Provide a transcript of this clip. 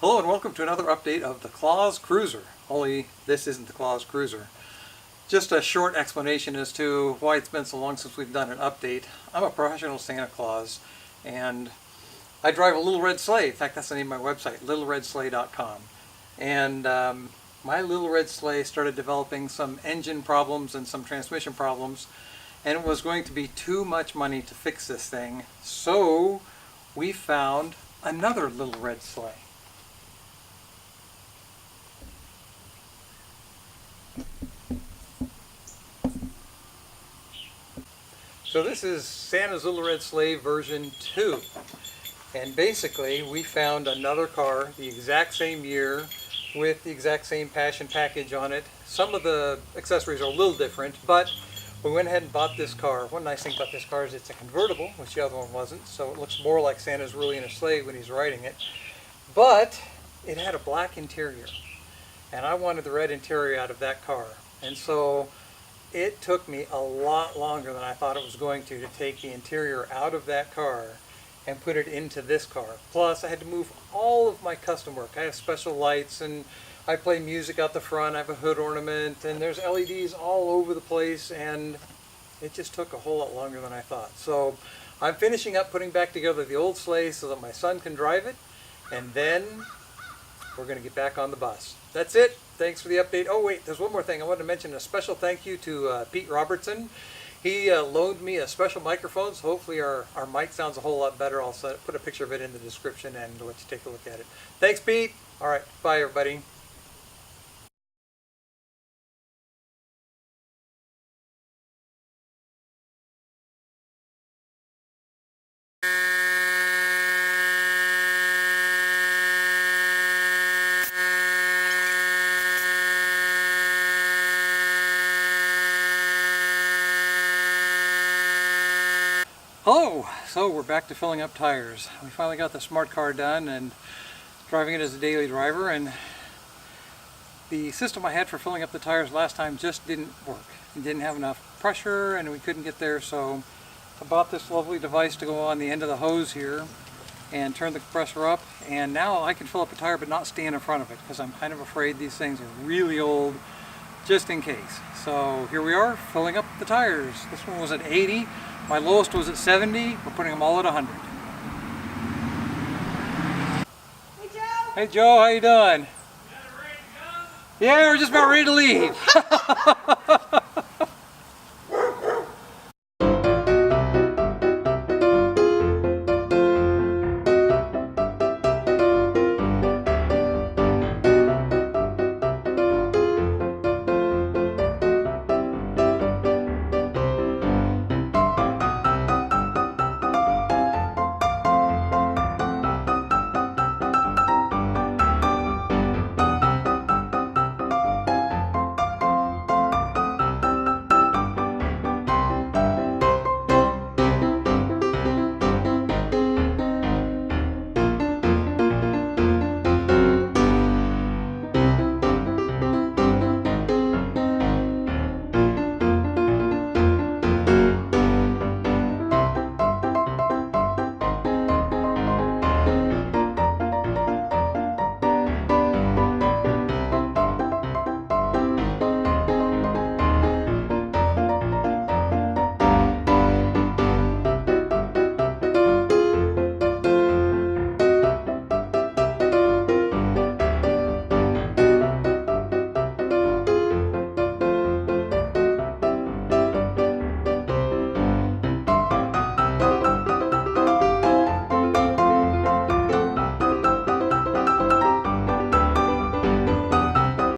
Hello and welcome to another update of the Claus Cruiser. Only this isn't the Claus Cruiser. Just a short explanation as to why it's been so long since we've done an update. I'm a professional Santa Claus and I drive a little red sleigh. In fact, that's the name of my website, littleredsleigh.com. And my little red sleigh started developing some engine problems and some transmission problems, and it was going to be too much money to fix this thing. So we found another little red sleigh. So this is Santa's Little Red Sleigh version 2. And basically we found another car the exact same year with the exact same passion package on it. Some of the accessories are a little different, but we went ahead and bought this car. One nice thing about this car is it's a convertible, which the other one wasn't, so it looks more like Santa's really in a sleigh when he's riding it. But it had a black interior, and I wanted the red interior out of that car. And so it took me a lot longer than I thought it was going to take the interior out of that car and put it into this car. Plus, I had to move all of my custom work. I have special lights, and I play music out the front. I have a hood ornament, and there's LEDs all over the place, and it just took a whole lot longer than I thought. So I'm finishing up putting back together the old sleigh so that my son can drive it, and then we're going to get back on the bus. That's it. Thanks for the update. Oh wait, there's one more thing. I wanted to mention a special thank you to Pete Robertson. He loaned me a special microphone, so hopefully our mic sounds a whole lot better. I'll put a picture of it in the description and let you take a look at it. Thanks, Pete. All right, bye everybody. Hello! So we're back to filling up tires. We finally got the smart car done and driving it as a daily driver, and the system I had for filling up the tires last time just didn't work. It didn't have enough pressure and we couldn't get there, so I bought this lovely device to go on the end of the hose here and turn the compressor up, and now I can fill up a tire but not stand in front of it because I'm kind of afraid these things are really old, just in case. So here we are filling up the tires. This one was at 80. My lowest was at 70. We're putting them all at 100. Hey Joe! Hey Joe, how you doing? You guys ready to go? Yeah, we're just about ready to leave.